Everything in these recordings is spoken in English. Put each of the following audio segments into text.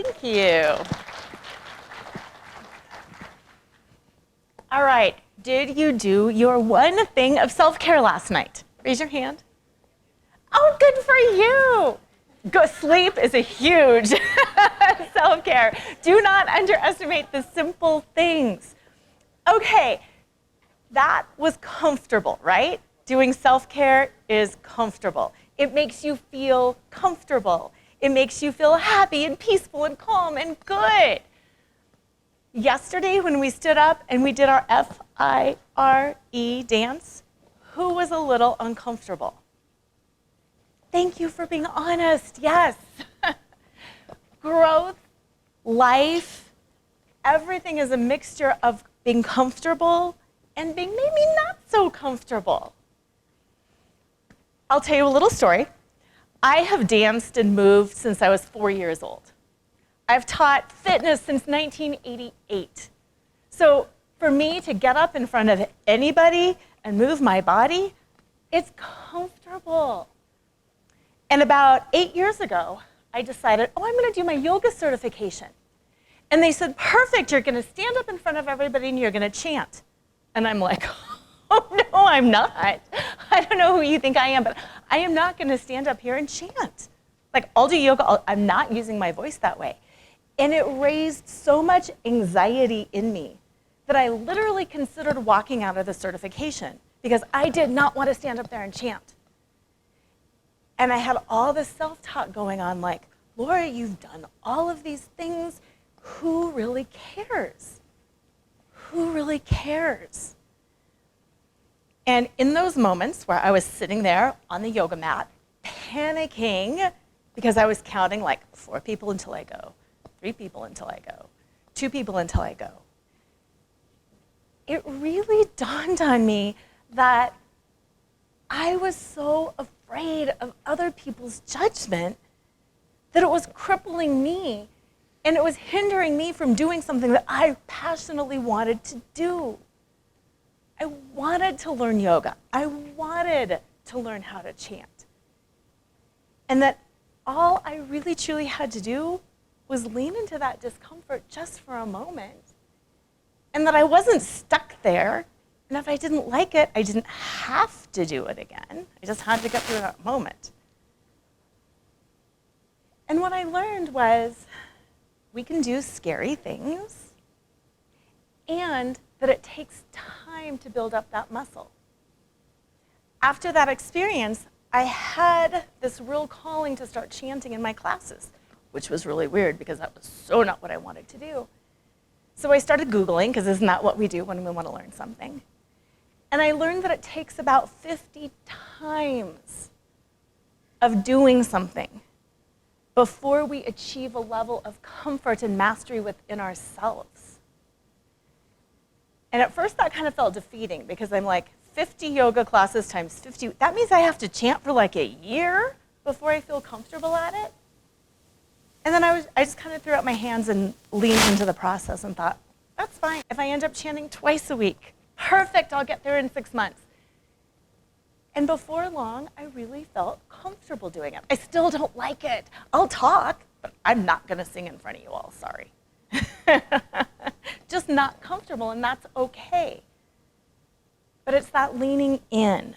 Thank you. All right, did you do your one thing of self-care last night? Raise your hand. Oh, good for you. Sleep is a huge self-care. Do not underestimate the simple things. Okay, that was comfortable, right? Doing self-care is comfortable. It makes you feel comfortable. It makes you feel happy and peaceful and calm and good. Yesterday when we stood up and we did our F-I-R-E dance, who was a little uncomfortable? Thank you for being honest, yes. Growth, life, everything is a mixture of being comfortable and being maybe not so comfortable. I'll tell you a little story. I have danced and moved since I was 4 years old. I've taught fitness since 1988. So for me to get up in front of anybody and move my body, it's comfortable. And about 8 years ago, I decided, I'm going to do my yoga certification. And they said, perfect, you're going to stand up in front of everybody and you're going to chant. And I'm like, oh, no, I'm not. I don't know who you think I am, but I am not going to stand up here and chant. Like, I'll do yoga. I'm not using my voice that way. And it raised so much anxiety in me that I literally considered walking out of the certification because I did not want to stand up there and chant. And I had all this self-talk going on like, Lora, you've done all of these things. Who really cares? Who really cares? And in those moments where I was sitting there on the yoga mat, panicking because I was counting like 4 people until I go, 3 people until I go, 2 people until I go, it really dawned on me that I was so afraid of other people's judgment that it was crippling me and it was hindering me from doing something that I passionately wanted to do. I wanted to learn yoga. I wanted to learn how to chant. And that all I really truly had to do was lean into that discomfort just for a moment. And that I wasn't stuck there. And if I didn't like it, I didn't have to do it again. I just had to get through that moment. And what I learned was we can do scary things and that it takes time to build up that muscle. After that experience, I had this real calling to start chanting in my classes, which was really weird because that was so not what I wanted to do. So I started Googling, because isn't that what we do when we want to learn something? And I learned that it takes about 50 times of doing something before we achieve a level of comfort and mastery within ourselves. And at first that kind of felt defeating because I'm like, 50 yoga classes times 50, that means I have to chant for like a year before I feel comfortable at it? And then I just kind of threw up my hands and leaned into the process and thought, that's fine. If I end up chanting twice a week, perfect, I'll get there in 6 months. And before long, I really felt comfortable doing it. I still don't like it. I'll talk, but I'm not going to sing in front of you all, sorry. Just not comfortable, and that's okay. But it's that leaning in.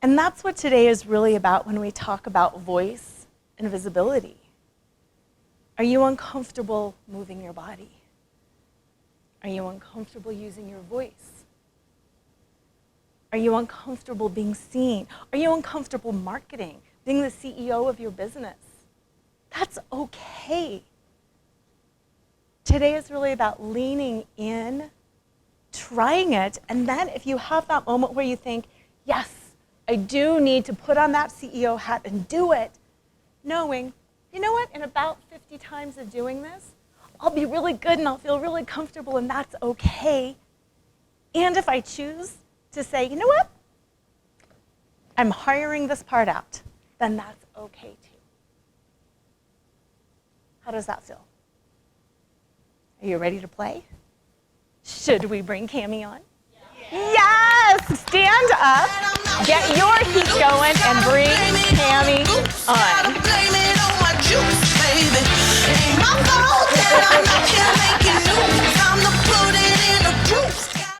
And that's what today is really about when we talk about voice and visibility. Are you uncomfortable moving your body? Are you uncomfortable using your voice? Are you uncomfortable being seen? Are you uncomfortable marketing, being the CEO of your business? That's okay. Today is really about leaning in, trying it, and then if you have that moment where you think, yes, I do need to put on that CEO hat and do it, knowing, you know what, in about 50 times of doing this, I'll be really good and I'll feel really comfortable and that's okay. And if I choose to say, you know what, I'm hiring this part out, then that's okay too. How does that feel? Are you ready to play? Should we bring Cammie on? Yes! Stand up, get your heat going, and bring Cammie on.